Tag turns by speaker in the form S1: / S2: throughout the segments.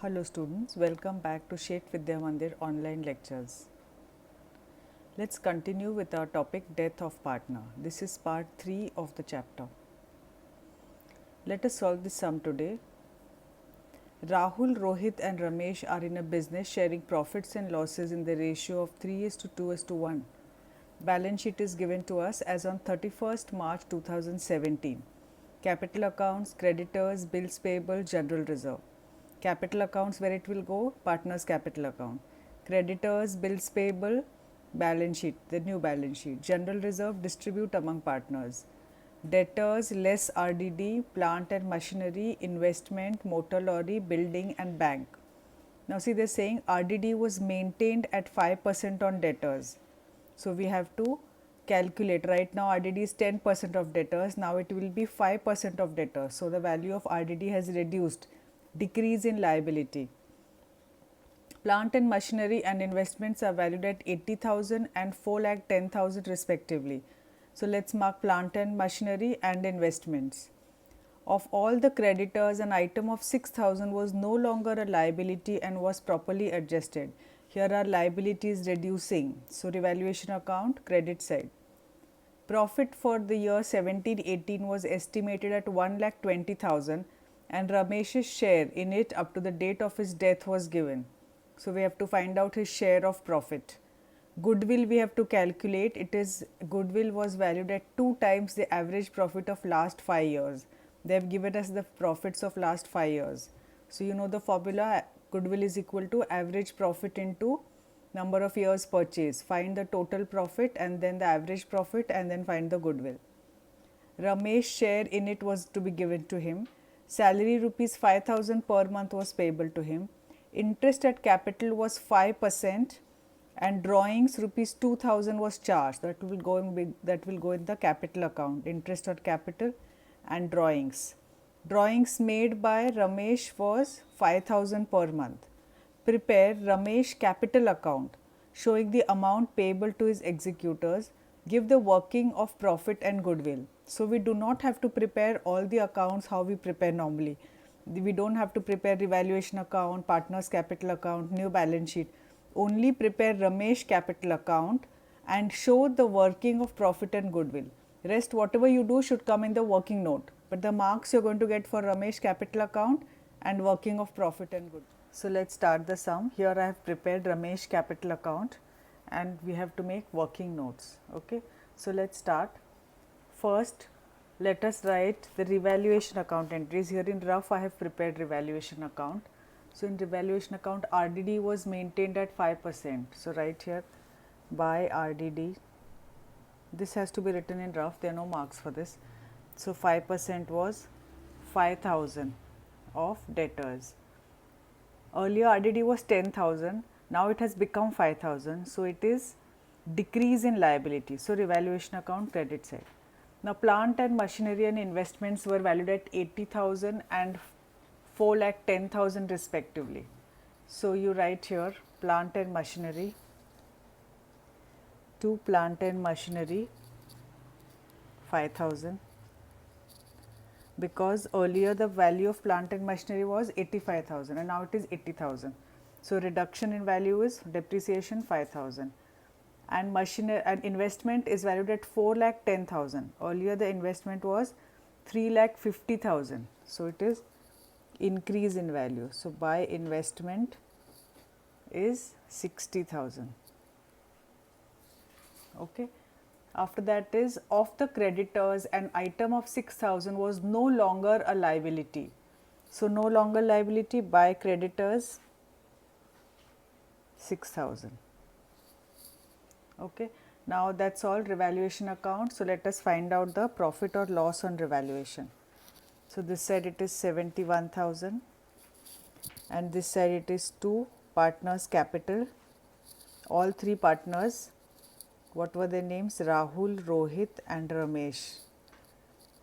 S1: Hello students, welcome back to Sheth Vidya Mandir online lectures. Let's continue with our topic Death of Partner. This is part 3 of the chapter. Let us solve this sum today. Rahul, Rohit and Ramesh are in a business sharing profits and losses in the ratio of 3:2:1. Balance sheet is given to us as on 31st March 2017. Capital accounts, creditors, bills payable, general reserve. Capital accounts, where it will go, partners capital account. Creditors, bills payable, balance sheet, the new balance sheet. General reserve, distribute among partners. Debtors less RDD, plant and machinery, investment, motor lorry, building and bank. Now see, they're saying RDD was maintained at 5% on debtors. So we have to calculate. Right now RDD is 10% of debtors. Now it will be 5% of debtors. So the value of RDD has reduced, decrease in liability. Plant and machinery and investments are valued at 80,000 and 4,10,000 respectively. So let's mark plant and machinery and investments. Of all the creditors, an item of 6,000 was no longer a liability and was properly adjusted. Here are liabilities reducing. So revaluation account, credit side. Profit for the year 17-18 was estimated at 1,20,000 and Ramesh's share in it up to the date of his death was given. So we have to find out his share of profit. Goodwill we have to calculate. It is goodwill was valued at 2 times the average profit of last 5 years. They have given us the profits of last 5 years. So you know the formula, goodwill is equal to average profit into number of years purchase. Find the total profit and then the average profit and then find the goodwill. Ramesh's share in it was to be given to him. Salary rupees 5,000 per month was payable to him. Interest at capital was 5% and drawings rupees 2,000 was charged. That will go in the capital account. Interest on capital and drawings. Drawings made by Ramesh was 5,000 per month. Prepare Ramesh capital account showing the amount payable to his executors. Give the working of profit and goodwill. So we do not have to prepare all the accounts how we prepare normally. We don't have to prepare revaluation account, partners capital account, new balance sheet. Only prepare Ramesh capital account and show the working of profit and goodwill. Rest whatever you do should come in the working note. But the marks you're going to get for Ramesh capital account and working of profit and goodwill. So let's start the sum. Here I have prepared Ramesh capital account and we have to make working notes. Okay. So let's start. First, let us write the revaluation account entries. Here in rough I have prepared revaluation account. So in revaluation account RDD was maintained at 5%. So write here by RDD. This has to be written in rough, there are no marks for this. So 5% was 5,000 of debtors. Earlier RDD was 10,000, now it has become 5,000. So it is decrease in liability. So revaluation account credit side. Now plant and machinery and investments were valued at 80,000 and 4,10,000 respectively. So you write here plant and machinery, to plant and machinery 5,000, because earlier the value of plant and machinery was 85,000 and now it is 80,000. So reduction in value is depreciation 5,000 and machinery and investment is valued at 4,10,000. Earlier the investment was 3,50,000. So it is increase in value. So by investment is 60,000. Okay. After that is of the creditors, an item of 6,000 was no longer a liability. So no longer liability by creditors 6,000. Okay. Now that's all revaluation account. So let us find out the profit or loss on revaluation. So this side it is 71,000 and this side it is 2 partners capital. All 3 partners, what were their names? Rahul, Rohit and Ramesh.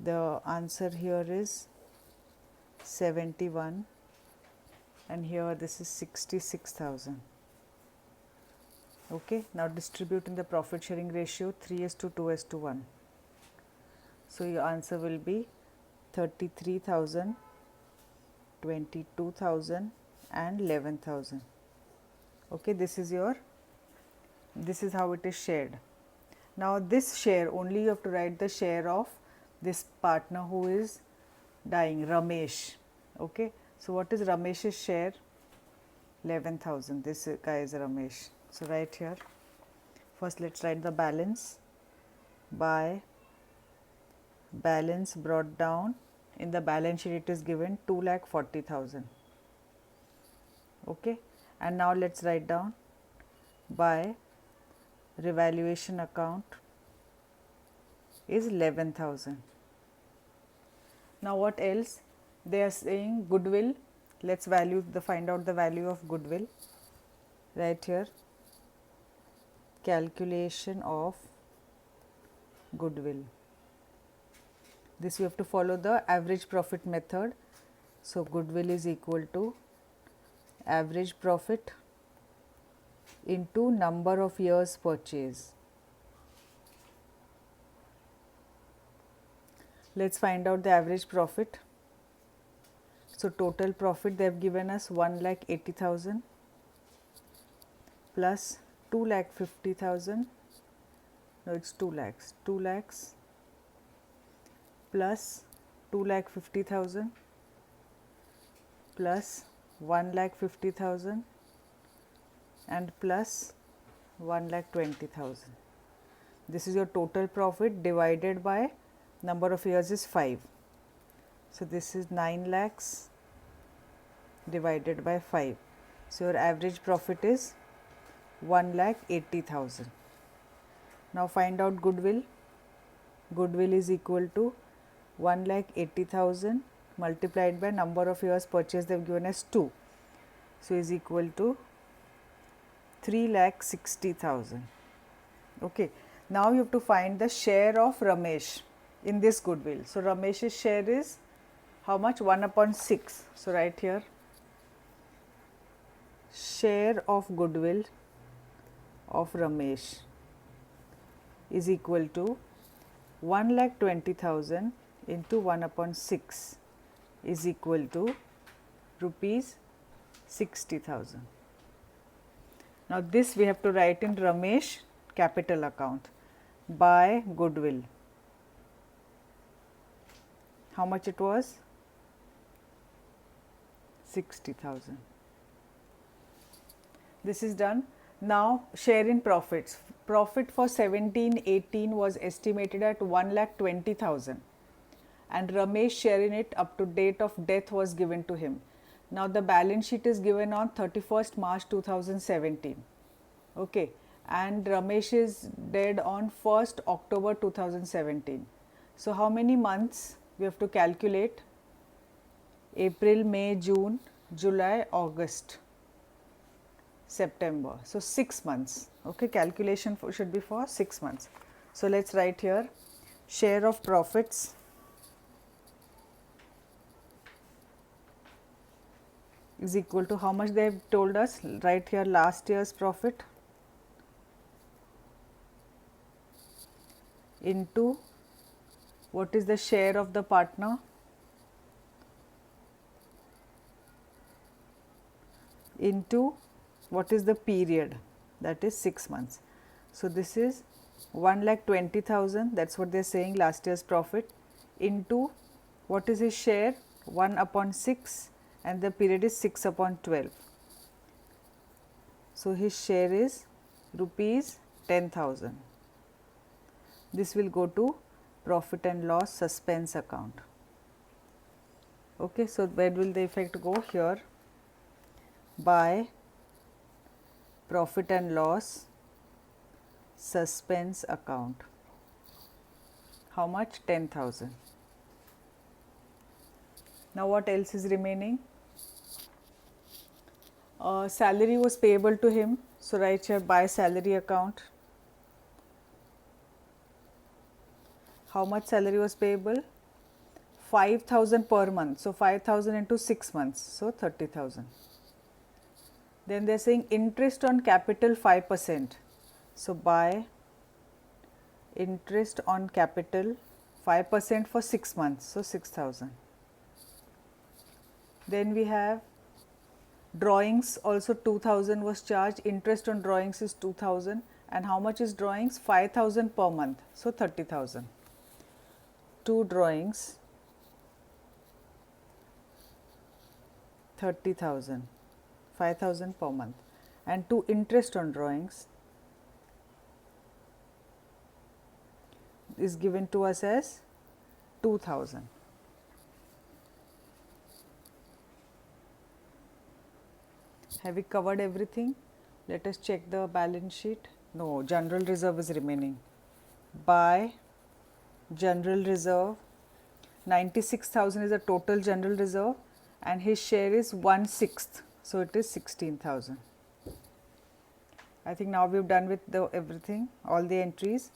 S1: The answer here is 71 and here this is 66,000. Okay. Now distribute in the profit sharing ratio 3:2:1. So your answer will be 33,000, 22,000 and 11,000. Okay, this is how it is shared. Now this share, only you have to write the share of this partner who is dying, Ramesh. Okay, so what is Ramesh's share? 11,000. This guy is Ramesh. So write here. First let's write the balance. By balance brought down, in the balance sheet it is given 2,40,000. Okay, and now let's write down by revaluation account is 11,000. Now what else? They are saying goodwill. Let's find out the value of goodwill. Right here, calculation of goodwill. This you have to follow the average profit method. So goodwill is equal to average profit into number of years purchase. Let's find out the average profit. So total profit they have given us 1,80,000 plus 2,50,000. No, it's 2 lakhs. 2 lakhs plus 2,50,000 plus 1,50,000 and plus 1,20,000. This is your total profit divided by number of years is 5. So this is 9 lakhs divided by 5. So your average profit is 1,80,000. Now find out goodwill. Goodwill is equal to 1,80,000 multiplied by number of years purchased, they have given as 2. So is equal to 3,60,000. Okay. Now you have to find the share of Ramesh in this goodwill. So Ramesh's share is how much? 1/6. So right here, share of goodwill of Ramesh is equal to 1,20,000 into 1/6 is equal to rupees 60,000. Now this we have to write in Ramesh capital account by goodwill. How much it was? 60,000. This is done. Now share in profits. Profit for 17-18 was estimated at 1,20,000 and Ramesh share in it up to date of death was given to him. Now the balance sheet is given on 31st March 2017. Okay, and Ramesh is dead on 1st October 2017. So how many months we have to calculate? April, May, June, July, August, September. So 6 months. Okay, calculation should be for 6 months. So let's write here share of profits is equal to how much they have told us. Right here last year's profit into what is the share of the partner into what is the period, that is 6 months. So this is 1,20,000, that is what they are saying, last year's profit, into what is his share, 1/6 and the period is 6/12. So his share is rupees 10,000. This will go to profit and loss suspense account. Okay, so where will the effect go? Here, by profit and loss suspense account. How much? 10,000. Now what else is remaining? Salary was payable to him. So write here by salary account. How much salary was payable? 5,000 per month. So 5,000 into 6 months. So 30,000. Then they are saying interest on capital 5%. So by interest on capital 5% for 6 months. So 6,000. Then we have Drawings also 2000 was charged, interest on drawings is 2000, and how much is drawings? 5000 per month, so 30,000. 2 drawings 30,000, 5000 per month, and 2 interest on drawings is given to us as 2000. Have we covered everything? Let us check the balance sheet. No, general reserve is remaining. By general reserve, 96,000 is the total general reserve, and his share is 1/6, so it is 16,000. I think now we have done with the everything, all the entries.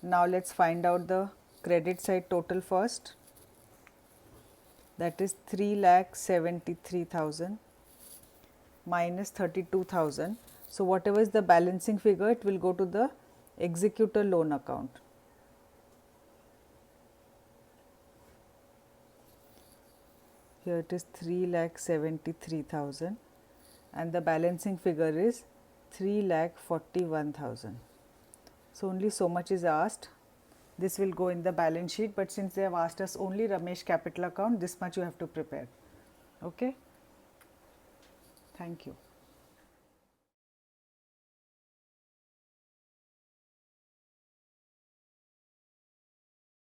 S1: Now let us find out the credit side total first. That is 3,73,000 minus 32,000. So whatever is the balancing figure, it will go to the executor loan account. Here it is 3,73,000 and the balancing figure is 3,41,000. So only so much is asked. This will go in the balance sheet, but since they have asked us only Ramesh capital account, this much you have to prepare. Okay. Thank you.